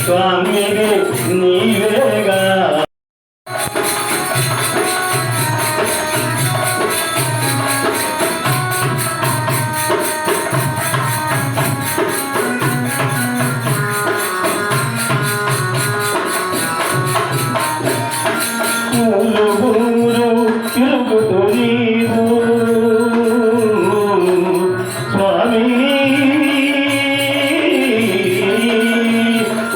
స్వామిని నీవేగా తిరుగుతూ నీవు స్వామి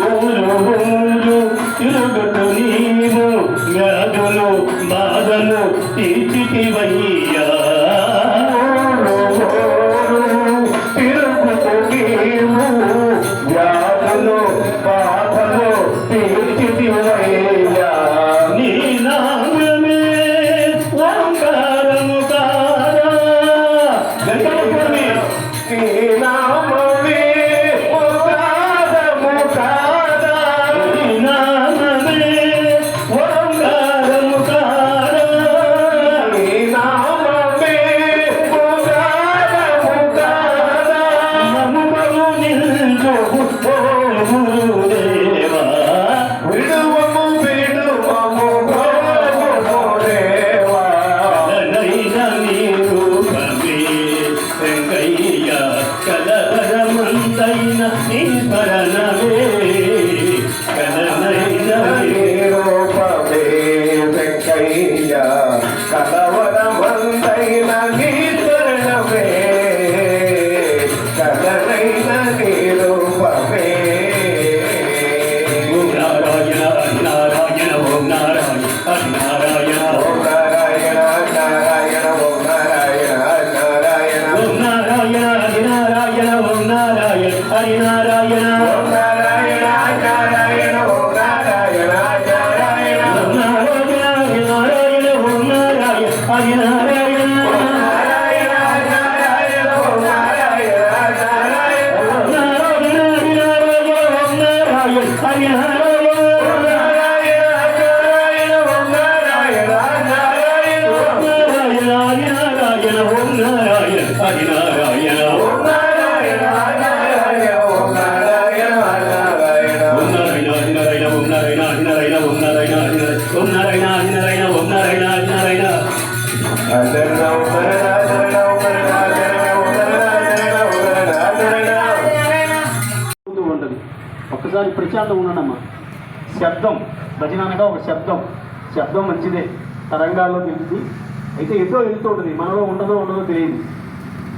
ఊరు తిరుగుతూ నీవు వ్యాధులు బాధలు తీర్చితివయ్యా తిరుగుతూ నీవు వ్యాధులు బాధలు తీర్చితివయ్యా నీ నామమే ఓంకారము కాదా గంటలపురమే నీ నామమే ఓంకారము కాదా నీ నామమే ఓంకారము కాదా నీ నామమే ఓంకారము కాదా నమము నిల్చు ఓ గురుదేవా విడువము విడువము కలవరమంతైన ఈశ్వరనవే కలనైన రూపమే వెంకయ్య కలవరమంతైన ఈశ్వరనవే కలనైన రూపమే నారాయణ నారాయణ ఓం నారాయణ నారాయణ ఓం నారాయణ నారాయణ ఓం నారాయణ నారాయణ ఓం నారాయణ నారాయణ ఓం నారాయణ హరి నారాయణ ఓం నారాయణ నారాయణ ఓం నారాయణ నారాయణ ఓం నారాయణ నారాయణ ఓం నారాయణ హరి నారాయణ నారాయణ నారాయణ ఓం నారాయణ నారాయణ ఓం నారాయణ నారాయణ ఓం నారాయణ హరి నారాయణ నారాయణ ఓం నారాయణ నారాయణ ఓం నారాయణ నారాయణ ఓం నారాయణ హరి నారాయణ ఓం నారాయణ నారాయణ ఓం నారాయణ నారాయణ ఓం నారాయణ నారాయణ ఓం నారాయణ నారాయణ ఓం నారాయణ ఓం నారాయణ నారాయణ ఓం నారాయణ నారాయణ ఉంటుంది. ఒక్కసారి ప్రశాంతం ఉండనమ్మా. శబ్దం భజన అనగా ఒక శబ్దం మంచిదే, తరంగాల్లో తెలుస్తుంది. అయితే ఎటో వెళ్తూ ఉంటుంది, మనలో ఉండదో తెలియదు.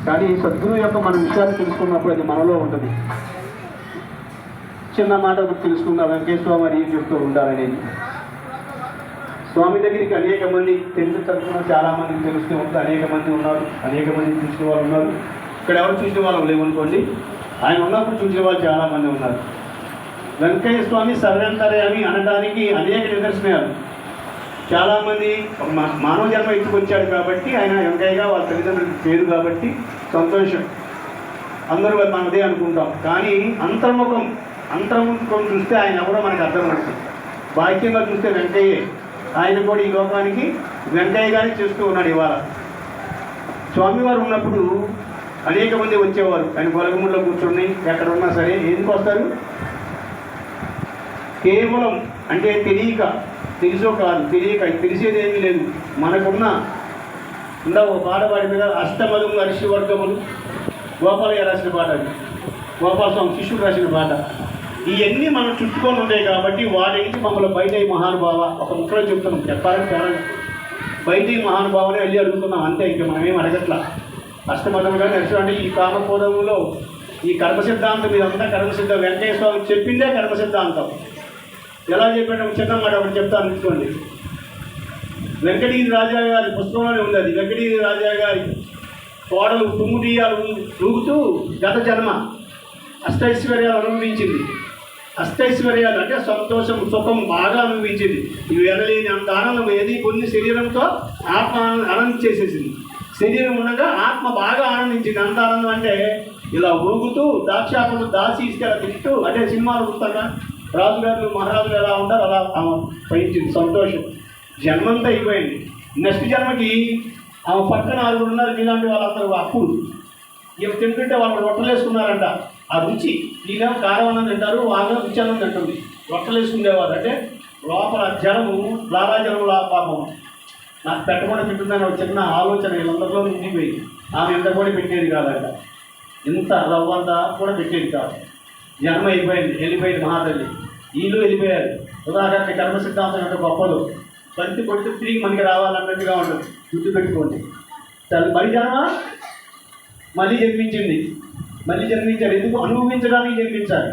కానీ సద్గురువు యొక్క మన విషయాన్ని తెలుసుకున్నప్పుడు అది మనలో ఉంటుంది. చిన్న మాట తెలుసుకుందాం. వెంకటేశ్వర మరి ఏం చెప్తూ ఉండాలనేది స్వామి దగ్గరికి అనేక మంది తరఫున చాలామందికి తెలుస్తూ ఉంటుంది. అనేక మంది ఉన్నారు, అనేక మంది చూసిన వాళ్ళు ఉన్నారు. ఇక్కడ ఎవరు చూసిన వాళ్ళు లేవనుకోండి, ఆయన ఉన్నప్పుడు చూసిన వాళ్ళు చాలామంది ఉన్నారు. వెంకయ్య స్వామి సర్వేంతర్యామి అనడానికి అనేక నిదర్శనాలు. చాలామంది మానవ జన్మ ఎత్తుకొచ్చాడు కాబట్టి ఆయన వెంకయ్యగా వాళ్ళ తల్లిదండ్రులకు పేరు కాబట్టి సంతోషం, అందరూ మనం అదే అనుకుంటాం. కానీ అంతర్ముఖం చూస్తే ఆయన ఎవరో మనకు అర్థమవుతుంది. బాహ్యంగా చూస్తే వెంకయ్యే. ఆయన కూడా ఈ లోకానికి వెంకయ్యగానే చేస్తూ ఉన్నాడు. ఇవాళ స్వామివారు ఉన్నప్పుడు అనేక మంది వచ్చేవారు. ఆయన గొలగముల్లో కూర్చొని ఎక్కడ ఉన్నా సరే ఎందుకు వస్తారు? కేవలం అంటే తెలుసో కాదు, తెలిసేది ఏమీ లేదు. మనకున్న ఓ పాట పాడి మీద అష్టమదము అరిషివర్గములు గోపాలయ్య రాసిన పాట, అది గోపాలస్వామి శిష్యుడు రాసిన పాట. ఇవన్నీ మనం చుట్టుకొని ఉంటాయి కాబట్టి వాటి నుంచి మమ్మల్ని బయట మహానుభావ ఒక ముక్కలో చెప్తున్నాం. చెప్పాలని చాలా బయట మహానుభావనే వెళ్ళి అడుగుతున్నాం అంతే. ఇంకా మనం ఏం అడగట్లా. అష్టమదం కానీ అరిషి అంటే ఈ కామపూర్వంలో ఈ కర్మ సిద్ధాంతం ఇదంతా కర్మ సిద్ధాంతం. వెంకయ్య స్వామి చెప్పిందే కర్మ సిద్ధాంతం. ఎలా చెప్పాడు? చిన్న మాట ఒకటి చెప్తాను తీసుకోండి. వెంకటగిరి రాజా గారి పుస్తకంలోనే ఉంది అది. వెంకటగిరి రాజా గారి కోడలు తుమ్ముడియాలు ఊగుతూ గత జన్మ అష్టైశ్వర్యాలు అనుభవించింది. అష్టైశ్వర్యాలు అంటే సంతోషం, సుఖం బాగా అనుభవించింది. ఇవి ఎనలేని అంత ఆనందం ఏది కొన్ని శరీరంతో ఆత్మ ఆనందం చేసేసింది. శరీరం ఉండగా ఆత్మ బాగా ఆనందించింది. అంత ఆనందం అంటే ఇలా ఊగుతూ దాక్షాపలు దాచి ఇసుకెలా తింటూ, అంటే సినిమాలు చూస్తాగా రాజుగారు మహారాజులు ఎలా ఉంటారు అలా పయించింది సంతోషం. జన్మంతా అయిపోయింది. నెక్స్ట్ జన్మకి ఆమె పక్కన 6 ఉన్నారు. ఇలాంటి వాళ్ళందరూ అప్పుడు ఇవి తింటుంటే వాళ్ళు రొట్టలేసుకున్నారంట. ఆ రుచి ఈయనేమో కారం అన్నం తింటారు, వాళ్ళు రుచి అన్నం తింటుంది. రొట్టెలు వేసుకునేవారు అంటే లోపల జలము లాలాజలము పాపం నాకు పెట్టకుండా తింటుందని ఒక చిన్న ఆలోచన వీళ్ళందరిలో ఉండిపోయింది. ఆమె ఎంత కూడా పెట్టేది కాదంట, ఇంత రవ్వంతా కూడా పెట్టేది కాదు. జన్మ వెళ్ళిపోయింది మహాతల్లి. వీళ్ళు వెళ్ళిపోయారు. ఉదాహరణకి కర్మ సిద్ధాంతం అంటే గొప్పలు బంతి కొట్టి తిరిగి మనకి రావాలన్నట్టుగా ఉంటుంది. గుర్తు పెట్టుకోండి. మరి జన్మ మళ్ళీ జన్మించింది, మళ్ళీ జన్మించాడు. ఎందుకు? అనుభవించడానికి జన్మించాలి.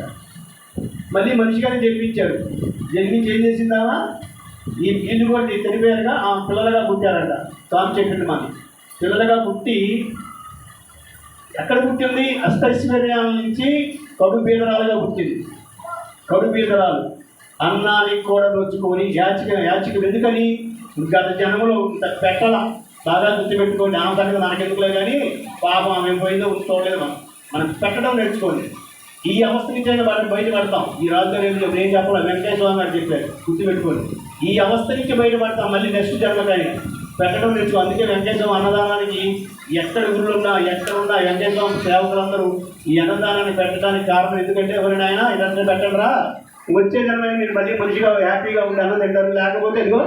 మళ్ళీ మనిషిగానే జన్మించాడు. జన్మించి ఏం చేసిందామా ఈ వీళ్ళు కూడా తెలిపారుగా ఆ పిల్లలుగా పుట్టారంట. స్వామి చెప్పింది మనకి పిల్లలుగా పుట్టి ఎక్కడ పుట్టింది? అష్టైశ్వర్యాల నుంచి కడు బీదరాలుగా పుట్టింది. కడు బీదరాలు అన్నానికి కూడా నొచ్చుకొని యాచిక ఎందుకని గత జన్మలో పెట్టాల బాగా గుర్తుపెట్టుకోండి. ఆమె సంగతి మనకెందుకులే కానీ పాపం ఆమె పోయిందో చూడలేదు. మనం పెట్టడం నేర్చుకోండి. ఈ అవస్థ నుంచి అయినా వాటిని బయటపడతాం. ఈ రాజుగారు ఏం చెప్పాలి, వెంకటేశ్వర స్వామి గారు చెప్పారు, గుర్తుపెట్టుకోండి. ఈ అవస్థ నుంచి బయటపడతాం. మళ్ళీ నెక్స్ట్ జన్మకైనా పెట్టడం నేర్చుకో. అందుకే వెంకటేశ్వర అన్నదానానికి ఎక్కడ గురులున్నా ఎక్కడున్నా వెంకటేశ్వర సేవకులందరూ ఈ అన్నదానాన్ని పెట్టడానికి కారణం ఎందుకంటే ఎవరినైనా ఇదంతా పెట్టండిరా, వచ్చే జన్మ మీరు మళ్ళీ మంచిగా హ్యాపీగా ఉండి అన్నం తింటారు. లేకపోతే ఇదిగో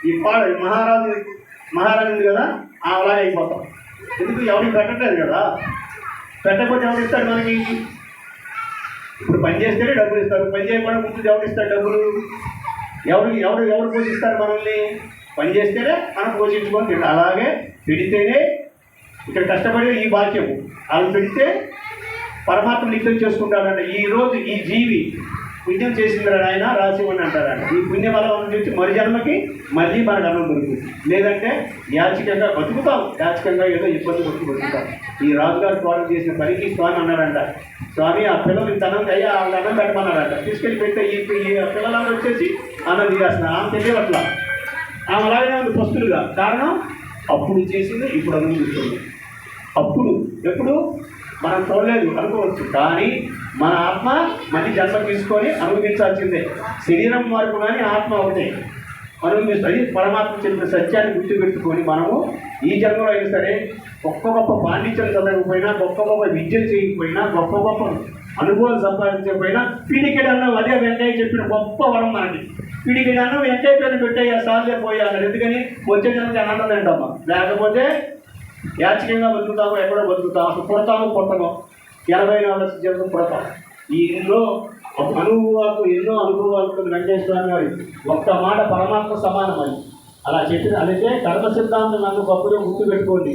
ఈ మహారాజు ఉంది కదా అలాగే అయిపోతాం. ఎందుకు? ఎవరికి పెట్టట్లేదు కదా. పెట్టకపోతే ఎవరు ఇస్తాడు మనకి? ఇప్పుడు పని చేస్తేనే డబ్బులు ఇస్తారు. పని చేయకుండా ముందు ఎవరు ఇస్తారు డబ్బులు? ఎవరు పోషిస్తారు మనల్ని? పని చేస్తేనే మనం పోషించుకొని తింటాం. అలాగే పెడితేనే ఇక్కడ కష్టపడి ఈ బాధ్యము అలా పెడితే పరమాత్మ నిత్యం చేసుకుంటాడంట. ఈరోజు ఈ జీవి పుణ్యం చేసిందిరా ఆయన రాసివ్వండి అంటారంట. ఈ పుణ్య బలం నుంచి మరి జన్మకి మళ్ళీ మనకు అన్నం దొరుకుతుంది. లేదంటే యాచికంగా బతుకుతాం, యాచికంగా ఏదో ఇబ్బంది బతుకుతాం. ఈ రాజుగారు స్వామి చేసిన పనికి స్వామి అన్నారంట, స్వామి ఆ పిల్లలు ఇంత అన్నం అయ్యా వాళ్ళ అన్నం పెట్టమన్నారంట. తీసుకెళ్ళి పెట్టే ఈ పిల్లలందరూ వచ్చేసి అన్నం తీసేస్తున్నారు. ఆమె తెలియట్లా, ఆమె అలాగే ఉంది పస్తులుగా. కారణం అప్పుడు చేసింది ఇప్పుడు అనుభవిస్తుంది. అప్పుడు ఎప్పుడు మనం చూడలేదు అనుకోవచ్చు, కానీ మన ఆత్మ మళ్ళీ జన్మ తీసుకొని అనుభవించాల్సిందే. శరీరం వరకు కానీ ఆత్మ ఒకటే అనుభవిస్తుంది. పరమాత్మ చెప్పిన సత్యాన్ని గుర్తుపెట్టుకొని మనము ఈ జన్మలో అయినా సరే గొప్ప పాండిత్యం చదవకపోయినా, గొప్ప విద్యలు చేయకపోయినా, గొప్ప అనుభవాలు సంపాదించకపోయినా పీడికెడు అన్నం అదే వెంకయ్య చెప్పిన గొప్ప వరం మనకి. పీడికెడు అన్నం వెంకయ్య పేరు పెట్టాయి సార్లే పోయాలి. ఎందుకని? వచ్చే జన్మకి అన్నం తింటామా, లేకపోతే యాచకంగా బతుకుతాము, ఎక్కడో బతుకుతాము. అసలు పుడతాము 84 లక్షల జీవితం పుడతాం. ఈ ఇందులో ఒక అనుభవాలకు ఎన్నో అనుభవాలకు వెంకటేశ్వర గారి ఒక్క మాట పరమాత్మ సమానం అని అలా చెప్పిన. అలాగే కర్మ సిద్ధాంతం నన్ను గొప్పగా గుర్తుపెట్టుకోండి.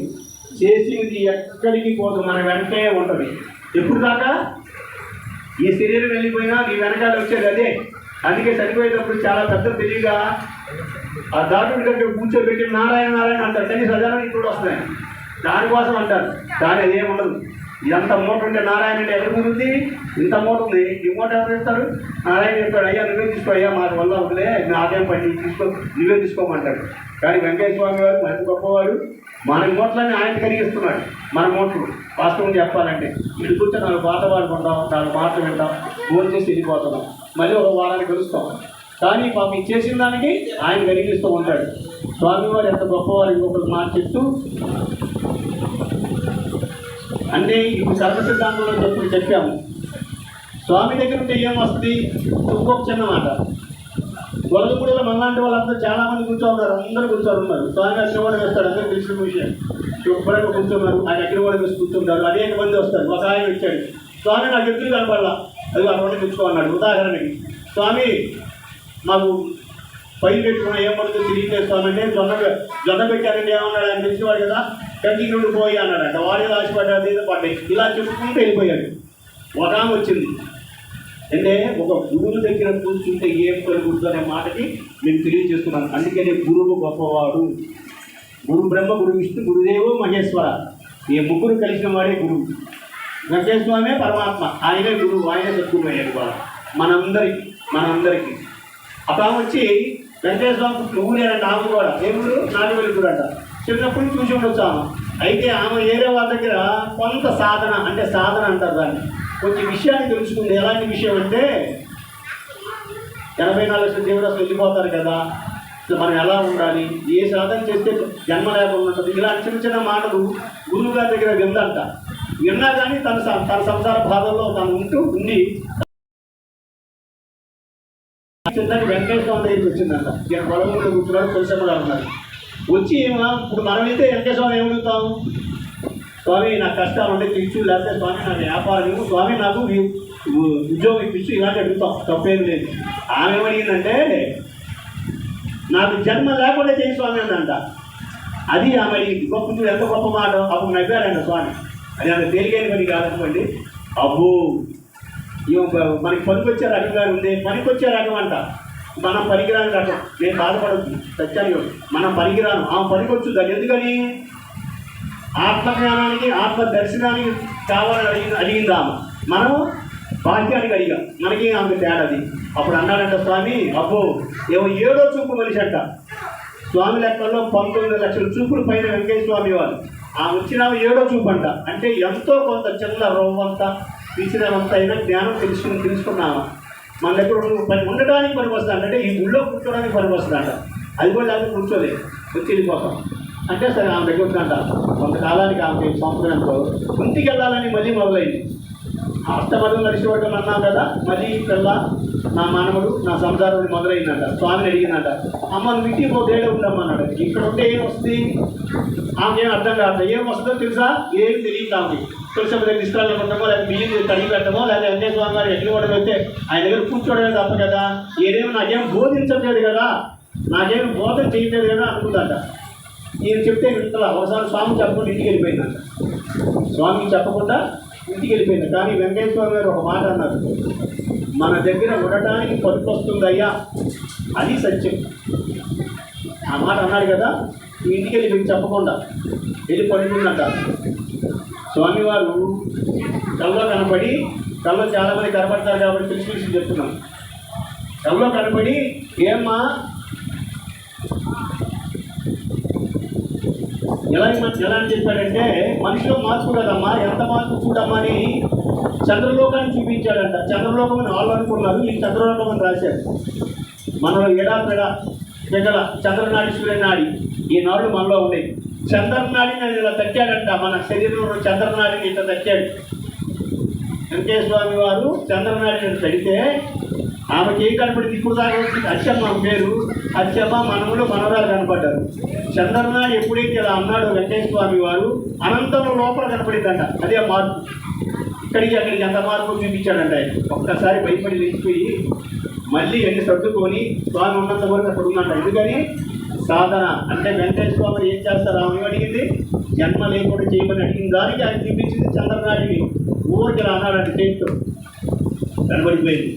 చేసింది ఎక్కడికి పోదు, మన వెంటే ఉంటుంది. ఎప్పుడు దాకా ఈ శరీరం వెళ్ళిపోయినా నీ వెనకాల వచ్చేది అదే. అందుకే చనిపోయేటప్పుడు చాలా పెద్ద తెలివిగా ఆ దాటుడి దగ్గర కూర్చోబెట్టి నారాయణ నారాయణ అంటారు. కానీ సజానానికి ఇప్పుడు వస్తున్నాయి, దానికోసం అంటారు. కానీ అదేముండదు. ఇదంత మూట ఉంటే నారాయణ అంటే ఎవరు కుదురుద్ది? ఇంత మూట ఉంది, ఈ మూట ఎవరు ఇస్తారు? నారాయణ చెప్తాడు, అయ్యా నువ్వే తీసుకో, అయ్యా మాకు వల్ల అవుతుందే, నాకేం పని తీసుకో, నువ్వే తీసుకోమంటాడు. కానీ వెంకయ్య స్వామి గారు మంచి గొప్పవాడు. మన మూటలన్నీ ఆయన కలిగిస్తున్నాడు. మన మూటలు వాస్తవం చెప్పాలంటే ఇటు కూర్చొని 4 పాట పాడుకుంటాం, 4 మాటలు వింటాం, ఫోన్ చేసి వెళ్ళిపోతున్నాం, మళ్ళీ ఒక వారానికి కలుస్తాం. కానీ పాపం చేసిన దానికి ఆయన కలిగిస్తూ ఉంటాడు. స్వామివారు ఎంత గొప్పవారు ఇంకొకరు మాట చెప్తూ అంటే ఇప్పుడు కర్మ సిద్ధాంతంలో చెప్పాము. స్వామి దగ్గర ఉంటే ఏం వస్తుంది? ఇంకొక చిన్న మాట. గొల్లగూడలో మనలాంటి వాళ్ళందరూ చాలామంది కూర్చోన్నారు, అందరూ కూర్చోన్నారు. స్వామి అగ్నివాడు వేస్తాడు, అందరూ తెలిసిన విషయం. శుభ్రంగా కూర్చున్నారు, ఆయన అగ్నివాడు వేసి కూర్చుంటారు. అనేక మంది వస్తారు. ఒక ఆయన వచ్చాడు, స్వామి నాకు ఎదురు కనపడాల, అది అటువంటి తెచ్చుకోమన్నాడు. ఉదాహరణకి స్వామి మాకు పై పెట్టుకున్న ఏం పడుతుంది తిరిగి స్వామి అంటే జొన్న పెట్టారంటే ఏమన్నాడు? ఆయన తెలిసివాడు కదా, కంటికి నుండి పోయి అన్నాడంట. వాడే ఆశపడ్డాడు, ఏదో పడ్డాయి. ఇలా చెప్పుకుంటూ వెళ్ళిపోయాడు. ఒక ఆమె వచ్చింది అంటే ఒక గురువు దగ్గర కూర్చుంటే ఏం కలుగుతుంది అనే మాటకి నేను తెలియజేస్తున్నాను. అందుకనే గురువు గొప్పవాడు. గురు బ్రహ్మ, గురు విష్ణు, గురుదేవో మహేశ్వర, ఈ ముగ్గురు కలిసిన వాడే గురువు. వెంకటేశ్వర స్వామి పరమాత్మ, ఆయనే గురువు, ఆయనే సద్గురు అయ్యాడు కూడా మనందరికీ. అప్పుడు వచ్చి వెంకటేశ్వర స్వామి నువ్వు లేదంట. ఆమె కూడా ఏ గురు? నాగవెలుగురు అంట. చిన్నప్పటి నుంచి చూసి ఉండొచ్చు ఆమె. అయితే ఆమె వేరే వాళ్ళ దగ్గర కొంత సాధన అంటారు దాన్ని, కొంచెం విషయాన్ని తెలుసుకుంది. ఎలాంటి విషయం అంటే 84 లక్షల జీవరాశులు వెళ్ళిపోతారు కదా, మనం ఎలా ఉండాలి, ఏ సాధన చేస్తే జన్మ లేకుండా ఉంటుంది, ఇలాంటి చిన్న మాటలు గురువు గారి దగ్గర విందంట. విన్నా కానీ తన సంసార బాధల్లో తను ఉండి చిన్నకి వెంకటేశ్వర స్వామి దగ్గరికి వచ్చిందంట. ఈయన పొలంలో కూర్చున్నాడు, తులసమ్మ గారు ఉన్నారు. వచ్చి ఇప్పుడు మనం అయితే వెంకటేశ్వర స్వామి ఏమడుగుతాము? స్వామి నాకు కష్టాలు ఉంటే తెచ్చు, లేకపోతే స్వామి నాకు వ్యాపారం ఇవ్వు, స్వామి నాకు ఉద్యోగం ఇప్పించు, ఇలాంటి అడుగుతాం, తప్పేం లేదు. ఆమె ఏమడిగిందంటే నాకు జన్మ లేకుండా చేయి స్వామి అందంట. అది ఆమె అడిగింది. గొప్ప ఎంత గొప్ప మాట. అప్పుడు నవ్వాడంట స్వామి. అది అంత తేలికైన పని కాదనుకోండి. అబ్బో మనకి పనికొచ్చే రకంగా ఉంది, పనికొచ్చే రకం అంట. మనం పనికిరాని రకం. నేను బాధపడద్దు, సత్యాన్ని మనం పనికిరాను, ఆమె పనికొచ్చు. దాన్ని ఎందుకని? ఆత్మజ్ఞానానికి, ఆత్మ దర్శనానికి కావాలని అడిగింది ఆమె. మనం భాగ్యానికి అడిగాం. మనకి ఆమె తేడాది. అప్పుడు అన్నాడంట స్వామి, అబ్బో ఏమో 7వ చూపు మనిషి అంట. స్వామి లెక్కల్లో 19 లక్షల చూపులు పైన వెంకయ్య స్వామి వారు. ఆమె వచ్చిన 7వ చూపు అంట. అంటే ఎంతో కొంత చిన్న రవ్వంతా తీసినంత అయినా జ్ఞానం తెలుసుకున్నామా. మన దగ్గర ఉండడానికి పనికి వస్తుందంట. అంటే ఈ గుళ్ళో కూర్చోడానికి పనికి వస్తుందంట. అది కూడా లేకపోతే కూర్చోలేదు, వచ్చి వెళ్ళిపోతాం అంటే సరే. ఆమె దగ్గర ఉందంట. కొంతకాలానికి ఆమె సంవత్సరంతో ఇంటికి వెళ్ళాలని మళ్ళీ మొదలైంది. అష్టమదం నడిచిపోవటం అన్నాం కదా. మళ్ళీ పిల్ల, నా మానవుడు, నా సంసారం మొదలైందంట. స్వామిని అడిగిందంట, అమ్మ నువ్వు ఇంటికి ఒక ఏడు ఉండమ్మన్నాడు. ఇక్కడ ఉంటే ఏం వస్తుంది? ఆమె ఏం అర్థం కాదు. ఏం వస్తుందో తెలుసా? ఏం తెలియదు ఆమె. తులసమ్మ దగ్గర తీసుకురాలి పెట్టమో, లేదా బియ్యం కడిగి పెట్టమో, లేదా వెంకటేశ్వర స్వామి గారు ఎట్లు కూడా అయితే ఆయన దగ్గర కూర్చోవడమే తప్ప కదా. ఏదేమో నాకేం బోధించట్లేదు కదా, నాకేం బోధన చేయలేదు కదా అనుకుందంట. ఈయన చెప్తే వింటలా. ఒకసారి స్వామి చెప్పకుండా ఇంటికి వెళ్ళిపోయిందంట. స్వామికి చెప్పకుండా ఇంటికి వెళ్ళిపోయింది. కానీ వెంకటేశ్వర స్వామి గారు ఒక మాట అన్నారు, మన దగ్గర ఉండటానికి పనికొస్తుందయ్యా, అది సత్యం. ఆ మాట అన్నాడు కదా. ఇంటికి వెళ్ళి మీకు చెప్పకుండా వెళ్ళి పడుకుందంట. స్వామివారు కల్లో కనపడి, కల్లో చాలామంది కనపడతారు కాబట్టి తెలిసి చెప్తున్నాం. కల్లో కనపడి, ఏమ్మా ఎలా అని చెప్పాడంటే, మనిషిలో మార్పు కదమ్మా, ఎంత మార్పు చూడమ్మా అని చంద్రలోకాన్ని చూపించాడంట. చంద్రలోకం అని వాళ్ళు అనుకున్నారు, ఈ చంద్రలోకం అని రాశాడు. మనలో పెగల చంద్రనాడి, సూర్యనాడి, ఈ నాడు మనలో ఉన్నాయి. చంద్రనాడిని ఇలా తట్టాడంట. మన శరీరంలో చంద్రనాడిని ఇట్లా తట్టాడు వెంకటేశ్వర స్వామి వారు. చంద్రనాడిని తడితే ఆమెకి ఏం కనపడింది? ఇప్పుడు దాకా వచ్చింది అచ్చమ్మ పేరు. అచ్చమ్మ మనములు మనవరాలు కనపడ్డారు. చంద్రనాడు ఎప్పుడైతే ఇలా అన్నాడు వెంకటేశ్వర స్వామి వారు, అనంతంలో లోపల కనపడిందంట. అదే మార్పు. ఇక్కడికి అక్కడికి ఎంత మార్పు చూపించాడంట. ఒక్కసారి భయపడి లేచిపోయి మళ్ళీ ఎన్ని సర్దుకొని స్వామి ఉన్నంత వరకు అక్కడ ఉందంట. ఎందుకని? సాధన. అంటే వెంకటేశ్వర స్వామి ఏం చేస్తారు? ఆమె అడిగింది జన్మ లేకుండా చేయమని అడిగిన దానికి ఆయన చూపించింది చంద్రనాడిని. ఊరికి అన్నాడంటే చేతితో కనబడిపోయింది.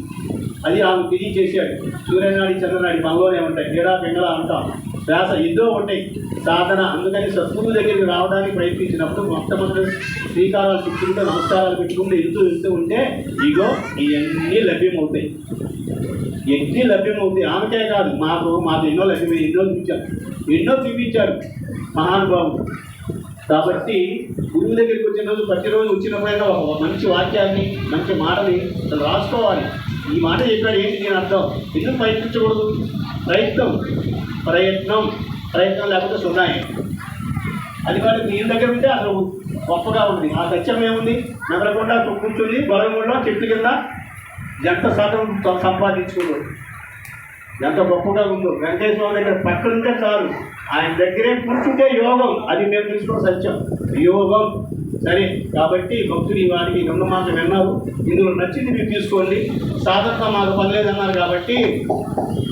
అది ఆమె తెలియజేశాడు. సూర్యనాడి, చంద్రనాడి మనలోనే ఉంటాయి. తేడా పెంగళ అంటాం. శ్వాస ఎన్నో ఉంటాయి. సాధన. అందుకని సద్గురు దగ్గరికి రావడానికి ప్రయత్నించినప్పుడు మొట్టమొదటి శ్రీకారాలు చుట్టుకుంటూ నమస్కారాలు పెట్టుకుంటూ వెళ్తూ ఉంటే ఇగో ఇవన్నీ లభ్యమవుతాయి. ఆమెకే కాదు, మాకు ఎన్నో లభ్యమై ఎన్నో చూపించారు మహానుభావులు. కాబట్టి గురువు దగ్గరికి వచ్చిన రోజు, ప్రతిరోజు వచ్చినప్పుడైనా ఒక మంచి వాక్యాన్ని, మంచి మాటని రాసుకోవాలి. ఈ మాట చెప్పాడు, ఏంటి నేను అర్థం? ఎందుకు ప్రయత్నించకూడదు? ప్రయత్నం లేకపోతే సున్నాయి. అది కాదు, నేను దగ్గర ఉంటే అసలు గొప్పగా ఉంది. ఆ సత్యం ఏముంది? నగరకుండా కూర్చుని గొడవలో చెట్టు కింద ఎంత శాతం సంపాదించుకోడు, ఎంత గొప్పగా ఉందో. వెంకటేశ్వర స్వామి దగ్గర పక్కనుంటే చాలు, ఆయన దగ్గరే కూర్చుంటే యోగం. అది మేము తెలుసుకో సత్యం, యోగం. సరే, కాబట్టి భక్తులు ఈ వారికి రెండు మాటలు విన్నారు. ఇందులో నచ్చింది మీరు తీసుకోండి. సాధనతో మాకు పనిలేదన్నారు కాబట్టి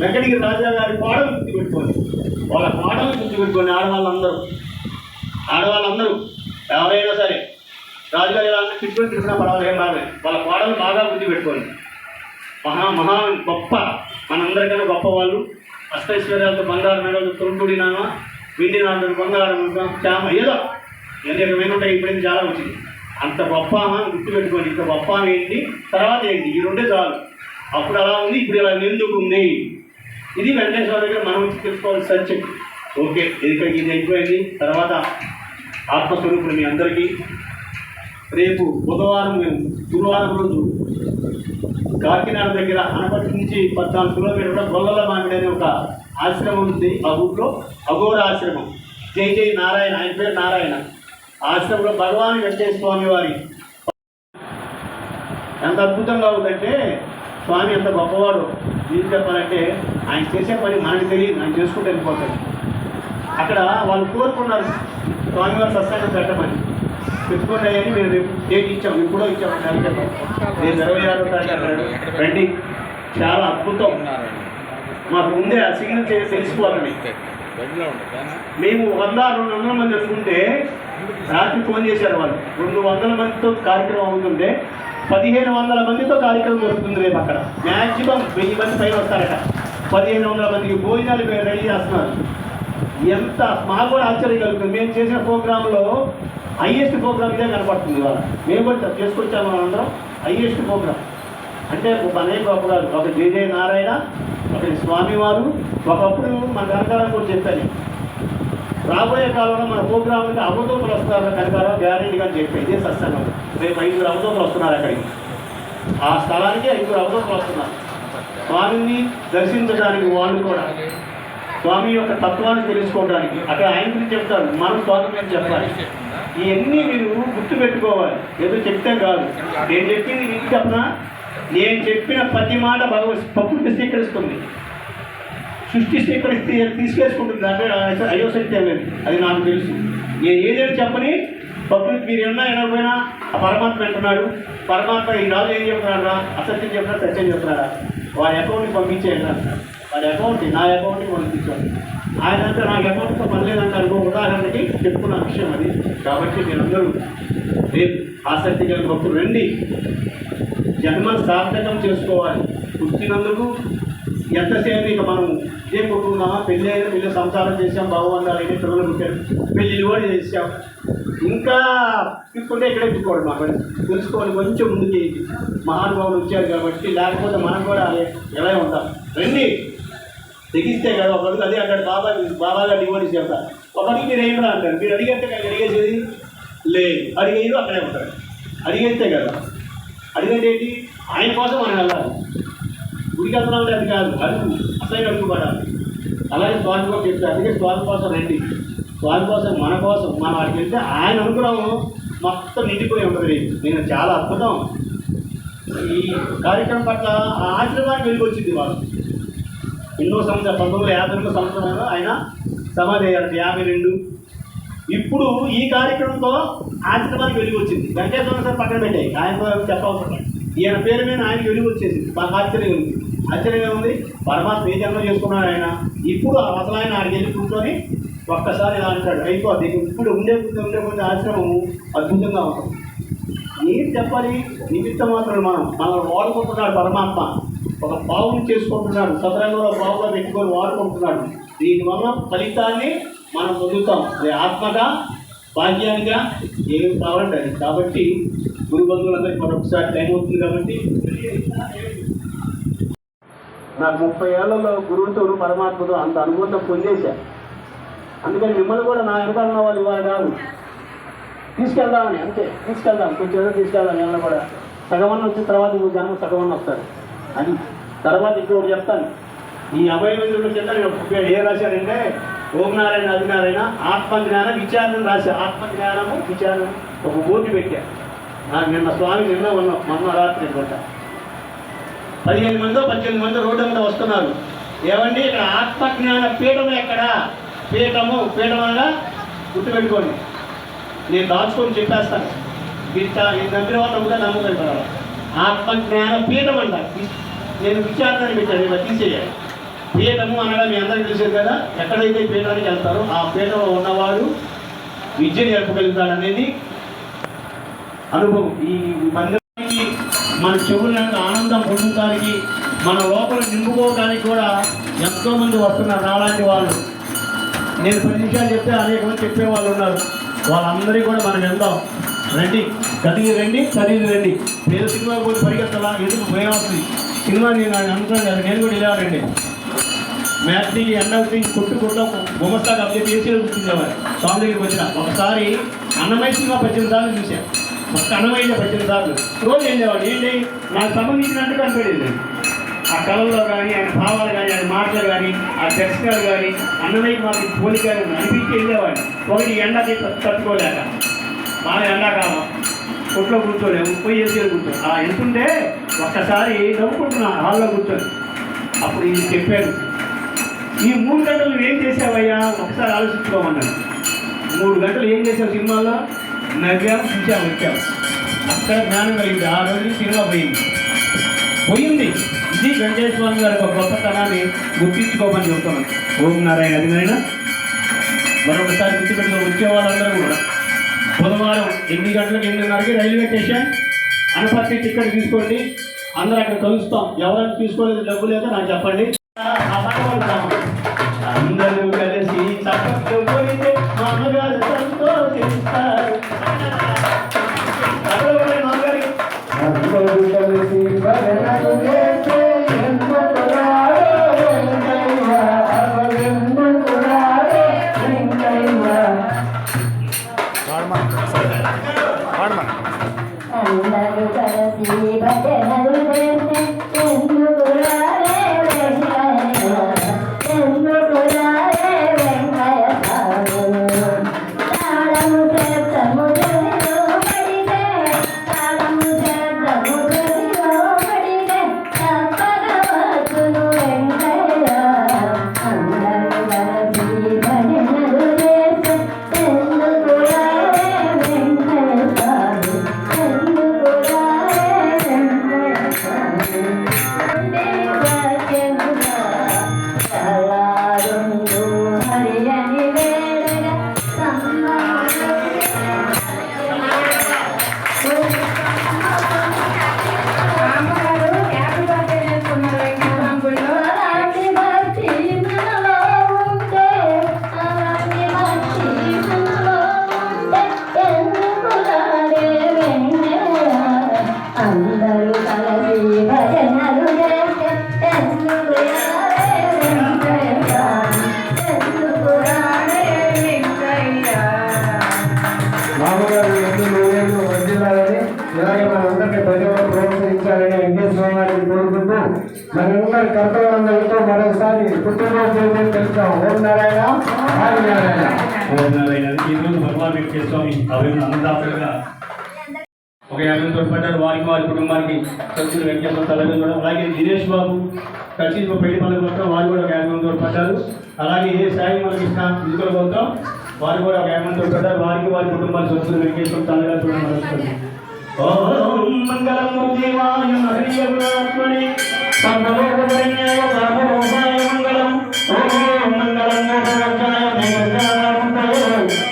వెంకటగిరి రాజా గారి పాటలు గుర్తుపెట్టుకోండి. వాళ్ళ పాటలు గుర్తుపెట్టుకోండి. ఆడవాళ్ళందరూ ఎవరైనా సరే రాజుగారి వాళ్ళని తిట్టుకున్నా పర్వాలేదు, ఏం బాగా వాళ్ళ పాటలు బాగా గుర్తుపెట్టుకోండి. మహా గొప్ప, మనందరికన్నా గొప్ప వాళ్ళు. అష్టైశ్వర్యాలతో బంగారు మెడలు, తొంటుడి నామ, వెండి నాన్నలు, బంగారం చామ, ఏదో ఎన్ని ఉంటాయి. ఇప్పుడైతే చాలా వచ్చింది. అంత గొప్ప గుర్తుపెట్టుకోండి. ఇంత గొప్ప ఏంటి, తర్వాత ఏంటి, ఈ రెండే చాలు. అప్పుడు అలా ఉంది, ఇప్పుడు ఇలా ఎందుకు ఉంది. ఇది వెంకటేశ్వర దగ్గర మనం తెలుసుకోవాలి సత్యం. ఓకే, ఇది అయిపోయింది. తర్వాత ఆత్మస్వరూపుడు మీ అందరికీ రేపు గురువారం రోజు కాకినాడ దగ్గర అనపర్తి నుంచి 14 కిలోమీటర్ల గొల్లల మామిడి అనే ఒక ఆశ్రమం ఉంది. ఆ ఊళ్ళో అఘోర ఆశ్రమం. జై నారాయణ, ఆయన పేరు నారాయణ. ఆశ్రమంలో భగవాన్ వెంకటేశ్వర స్వామి వారి ఎంత అద్భుతంగా ఉందంటే స్వామి ఎంత గొప్పవాడు ఏం చెప్పాలంటే ఆయన చేసే పని మనకు తెలియదు, ఆయన చేసుకుంటూ వెళ్ళిపోతాడు. అక్కడ వాళ్ళు కోరుకున్నారు స్వామివారి సత్సంగం పెట్టమని, పెట్టుకోండి అని మేము రేపు డేట్ ఇచ్చాం, ఎప్పుడో ఇచ్చామండి. అందుకే రేపు 26వ తారీఖు రండి. చాలా అద్భుతం. మాకు ముందే ఆ సిగ్నల్ తెలిసిపోతుంది. మేము 100-200 మంది అనుకుంటే రాత్రి ఫోన్ చేశారు వాళ్ళు, 200 మందితో కార్యక్రమం అవుతుంటే 1500 మందితో కార్యక్రమం జరుగుతుంది రేపు. అక్కడ మ్యాక్సిమం 1000 మంది పైన వస్తారట. 1500 మందికి భోజనాలు రెడీ చేస్తున్నారు. ఎంత మాకు కూడా ఆశ్చర్యం కలుగుతుంది. మేము చేసిన ప్రోగ్రాంలో హైయెస్ట్ ప్రోగ్రామ్ ఇదే కనపడుతుంది. ఇవాళ మేము కూడా చేసుకొచ్చాము అందరం. హైయెస్ట్ ప్రోగ్రామ్ అంటే అనేక గొప్ప కాదు. ఒక జయ నారాయణ, ఒకటి స్వామివారు. ఒకప్పుడు మన కనకారావు కూడా చెప్పాను, రాబోయే కాలంలో మన ప్రోగ్రాంకి అవధూతలు వస్తారు కనకారావు గ్యారెంటీగా అని చెప్పి. ఇదే సత్సంగం. రేపు 5 అవధూతలు వస్తున్నారు అక్కడికి. ఆ స్థలానికి 5 అవధూతలు వస్తున్నారు స్వామిని దర్శించడానికి. వాళ్ళు కూడా స్వామి యొక్క తత్వాన్ని తెలుసుకోవడానికి అక్కడ ఆయన గురించి చెప్తారు, మనం స్వామి గురించి చెప్పాలి. ఇవన్నీ మీరు గుర్తుపెట్టుకోవాలి. ఏదో చెప్తే కాదు. నేను చెప్పింది నీకు చెప్పనా, నేను చెప్పిన ప్రతి మాట ప్రకృతి స్వీకరిస్తుంది, సృష్టి స్వీకరిస్తే తీసుకేసుకుంటుంది. అంటే అయోశక్తి లేదు, అది నాకు తెలుసు. నేను ఏదైనా చెప్పని ప్రకృతి మీరు ఎనకపోయినా ఆ పరమాత్మ అంటున్నాడు. పరమాత్మ ఈ రాజు ఏం చెప్తున్నాడు రా, అసత్యం చెప్తున్నా సత్యం చెప్తున్నాడా, వాడి అకౌంట్కి పంపించేయండి అంటారు. వాడి అకౌంట్ నా అకౌంట్కి పంపించాను. ఆయన అంటే నాకు అకౌంట్తో పని లేదంటారు. ఉదాహరణకి చెప్పుకున్న విషయం అది. కాబట్టి మీరందరూ రేపు ఆసక్తి కలిగిన భక్తులు రండి. జన్మ సార్థకం చేసుకోవాలి. పుట్టినందుకు ఎంతసేపు ఇక మనం ఏం కొట్టుకున్నామా, పెళ్ళి అయినా పెళ్ళి సంసారం చేసాం, బాగుండాలి అయితే పిల్లలు పుట్టారు, పెళ్ళిళ్ళు కూడా చేసాం. ఇంకా తీసుకుంటే ఇక్కడే తీసుకోవడం మాకు తెలుసుకోవాలి. కొంచెం ముందుకి మహానుభావులు వచ్చారు కాబట్టి, లేకపోతే మనం కూడా ఎలా ఉంటాం. రండి, తెగిస్తే కదా ఒకరికి అదే అంటాడు, బాబాగా డివోటీస్ చెప్తారు. ఒకరికి మీరు ఏం అంటారు, మీరు అడిగేస్తే అడిగేసేది లేదు, అడిగేది అక్కడే ఉంటాడు. అడిగేస్తే కదా, అడిగేది ఏంటి, ఆయన కోసం మనం వెళ్ళాలి. గుడికి వెళ్తున్నాం అది కాదు, అడుగు అసలు అడుగుపడాలి. అలాగే స్వామి కోసం చెప్తారు. అందుకే స్వామి కోసం రండి. స్వామి కోసం, మన కోసం మనం అడిగి వెళ్తే ఆయన అనుగ్రహం మొత్తం నిండిపోయి ఉంటుంది. నేను చాలా అద్భుతం. ఈ కార్యక్రమం పట్ల ఆ ఆశ్రమానికి వెళ్ళి వచ్చింది వాళ్ళు. ఎన్నో సంవత్సరాలు 1952 సంవత్సరంలో ఆయన సమాధి అయ్యారు, 52. ఇప్పుడు ఈ కార్యక్రమంతో ఆశ్రమానికి వెలుగు వచ్చింది. వెంకటేశ్వర సార్ పక్కన పెట్టాయి, ఆయనతో చెప్పవసరం. ఈయన పేరు మీద ఆయనకి వెలుగు వచ్చేసి మాకు ఆశ్చర్యం ఉంది. ఆశ్చర్యంగా ఉంది. పరమాత్మ ఏ జన్మ చేసుకున్నాడు ఆయన. ఇప్పుడు అసలు ఆయన ఆడికి వెళ్ళి కూర్చొని ఒక్కసారి ఇలా అంటాడు, అయిపోద్ది. ఇప్పుడు ఉండే కొద్ది ఆశ్రమము అద్భుతంగా ఉంటుంది. నేను చెప్పాలి, నిమిత్త మాత్రం మనం వాడుకుంటున్నాడు పరమాత్మ. ఒక బావుని చేసుకుంటున్నాడు, సదరంగంలో బావుగా పెట్టుకొని వాడుకుంటున్నాడు. దీనివల్ల ఫలితాన్ని మనం పొందుతాం. అది ఆత్మగా, భాగ్యానిగా ఏమి కావాలంటే అది. కాబట్టి గురు బంధువులందరికీ మరొకసారి టైం అవుతుంది. కాబట్టి నాకు 30 ఏళ్లలో గురువుతో పరమాత్మతో అంత అనుబంధం పొందేశా. అందుకని మిమ్మల్ని కూడా నా వెనకాలన్న వాళ్ళు ఇవాళ కాదు, తీసుకెళ్దామని, అంతే. తీసుకెళ్దాం, కొంచెం ఏదో తీసుకెళ్దాం. ఏమన్నా కూడా సగమన్న వచ్చిన తర్వాత ఇంకో జన్మ సగమన్న వస్తారు అని. తర్వాత ఇంకొకటి చెప్తాను. ఈ అభయవేంద్రుల కింద నేను ఏ రాశారంటే ఓం నారాయణ అధినారాయణ ఆత్మజ్ఞాన విచారణ రాశా. ఆత్మజ్ఞానము విచారణ ఒక బోర్డు పెట్టా. నాకు నిన్న స్వామి నిన్న ఉన్నాం, మొన్న రాత్రి అనుకుంటా 15 మందో 18 మంది రోడ్డు మీద వస్తున్నారు. ఏమండి ఇక్కడ ఆత్మజ్ఞాన పీఠం ఎక్కడా? పీఠం అనగా గుర్తుపెట్టుకోండి. నేను దాచుకొని చెప్పేస్తాను. నేను నమ్మిన వాళ్ళు కూడా నమ్మకంటారు. ఆత్మజ్ఞాన పీఠం అంట. నేను విచారణని పెట్టాను, ఇలా తీసేయాలి. పీఠము అనగా మీ అందరికీ తెలిసేది కదా. ఎక్కడైతే పీఠానికి వెళ్తారో ఆ పీఠంలో ఉన్నవాడు విద్య నేర్పగలుగుతాడు అనేది అనుభవం. ఈ మందిరానికి మన చెవులను ఆనందం పొందడానికి, మన లోపల నింపుకోవడానికి కూడా ఎంతోమంది వస్తున్నారు నాలాంటి వాళ్ళు. నేను 10 నిమిషాలు చెప్తే అనేక మంది చెప్పేవాళ్ళు ఉన్నారు. వాళ్ళందరికీ కూడా మనం వెళ్దాం. రండి, గదికి రండి, చదివి రండి. నేను సినిమా పోయి పరిగెత్తలా, ఎందుకు భయం వస్తుంది. సినిమా నేను అనుకున్నాను కదా, నేను కూడా వెళ్ళానండి. మ్యాథ్కి ఎండకి కొట్టుకుంటూ గుమస్తాగా అప్డేట్ చేసి కూర్చుండేవారు. స్వామి దగ్గరికి వచ్చిన ఒకసారి అన్నమయ్య సినిమా 18 సార్లు చూశాను. ఒక్క అన్నమయ్య 18 సార్లు రోజు వెళ్ళేవాడు. ఏంటి నాకు సంబంధించినట్టు కనపడేది. ఆ కళల్లో కానీ, ఆయన భావాలు కానీ, ఆయన మాటలు కానీ, ఆ దర్శనాలు కానీ అన్నమయ్య మాకు పోలిక అనిపించి వెళ్ళేవాడు. ఒకటి ఎండకి తట్టుకోలేక బాగా ఎండాకాలం కొట్లో కూర్చోలేము, పోయి ఏసీలో కూర్చోం. అలా ఎంతుంటే ఒక్కసారి నవ్వుకుంటున్నా హాల్లో కూర్చొని. అప్పుడు ఇది చెప్పాడు, ఈ 3 గంటలు నువ్వు ఏం చేసావయ్యా ఒకసారి ఆలోచించుకోమన్నాడు. 3 గంటలు ఏం చేసావు సినిమాలో? నవ్వాము, చూసాము, వచ్చాము. అక్కడ జ్ఞానం కలిగింది. ఆ రోజు సినిమా పోయింది. ఇది వెంకటేశ్వర స్వామి గారి ఒక గొప్పతనాన్ని గుర్తించుకోమని చెబుతున్నాను. ఓం నారాయణ. అది నాయన మరొకసారి గుర్తుపెట్టుకో. వచ్చే వాళ్ళందరూ కూడా బుధవారం 8 గంటలకు 8:30కి రైల్వే స్టేషన్ అనపర్తి టికెట్ తీసుకోండి. అందరూ అక్కడ కలుస్తాం. ఎవరైనా తీసుకోలేదు, డబ్బు లేదో నాకు చెప్పండి. అందరూ కలిసి చప్పట్లు కొడితే మా అమ్మగారు సంతోషిస్తారు. మామగారి అందరూ కలిసి మనందరి కర్తవ్యంతో మరోసారి పుట్టినరోజు తెలుస్తాం. ఓం నారాయణ. ఓం నారాయణ. ఈరోజు భగవాన్ వెంకటేశ్వర స్వామి అన్నదాతలుగా ఒక 50 తోడ్పడ్డారు. వారికి వారి కుటుంబానికి ఖర్చులు వెంకటేశ్వర తల్లి కూడా. అలాగే దినేష్ బాబు ఖర్చు పెళ్లి పనులు మొత్తం వారు కూడా ఒక 50 తోడ్పడ్డారు. అలాగే సాయి మనకృష్ణ ఇద్దరు మొత్తం వారు కూడా ఒక 50 తోడ్పడ్డారు. వారికి వారి కుటుంబాల ఖర్చులు వెంకటేశ్వర తల్లిగా చూడమని. ఓం మంగళం దేవాయ హరియాత్మని సర్వలోకపరిణ్యాయ సర్వలోకాయ మంగళం. ఓం మంగళం మోహనకాయ మేఘాయ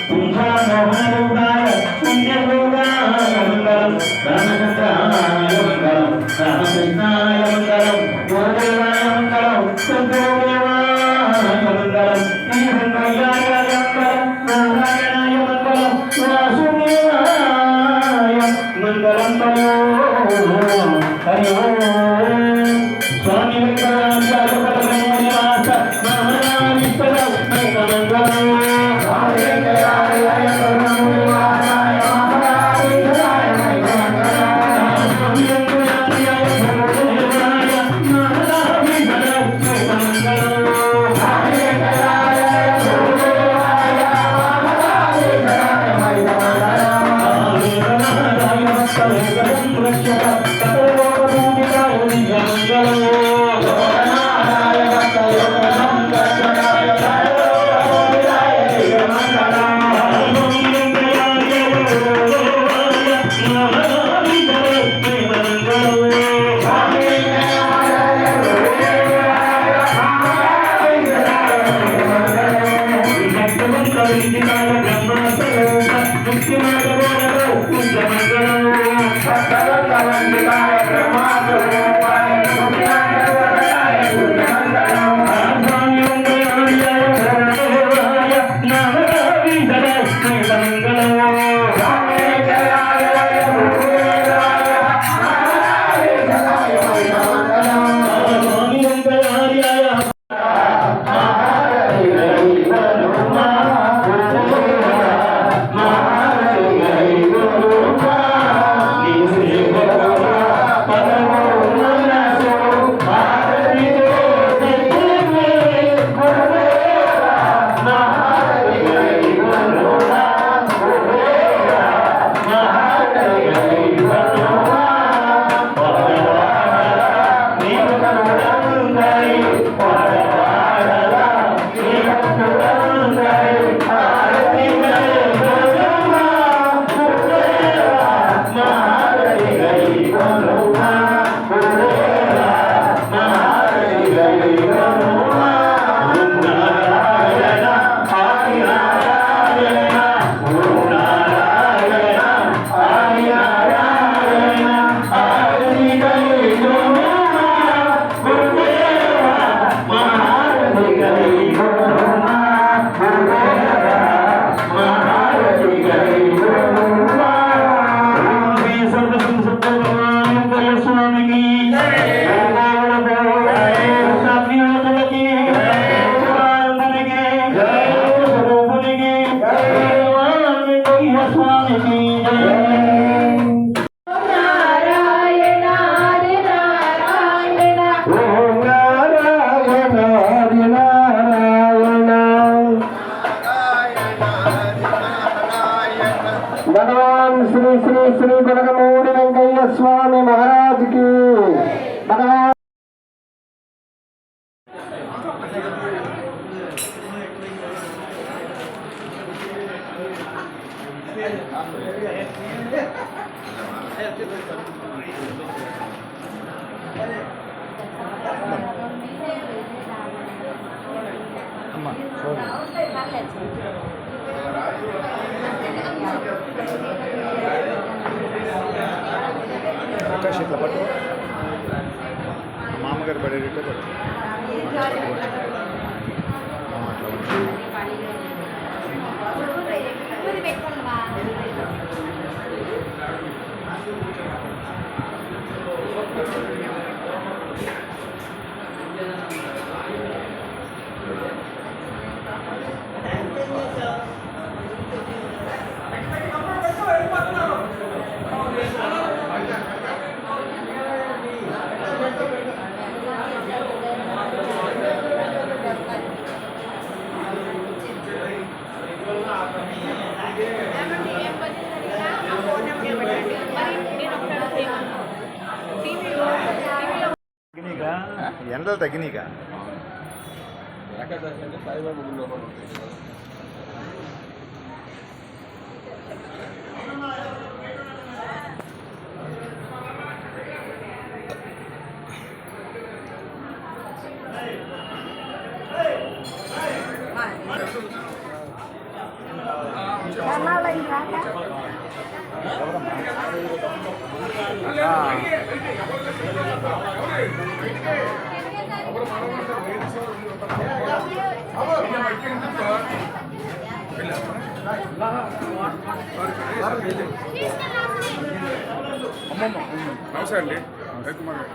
పుంసామోహనరూపాయ పుణ్యరూపాయ మంగళం. రామచంద్రాయ మంగళం, రామకృష్ణాయ మంగళం, గురుదేవాయ మంగళం, శంకరదేవాయ మంగళం, శ్రీహంకయ్యాయ మంగళం, నారాయణాయ మంగళం, వాసుదేవాయ మంగళం. హరి ఓం. స్వామి శ్రీ కొనకమూడి వెంకయ్య స్వామి మహారాజుకి భగవాన్ ఇట్లా పట్టు మామగారు పడేటట్టే పట్టు ఎండలు తగ్గినాయిగా నమస్తే అండి రవికుమార్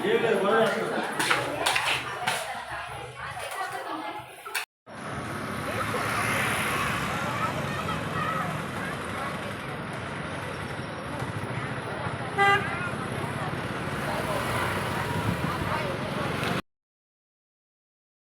ఏ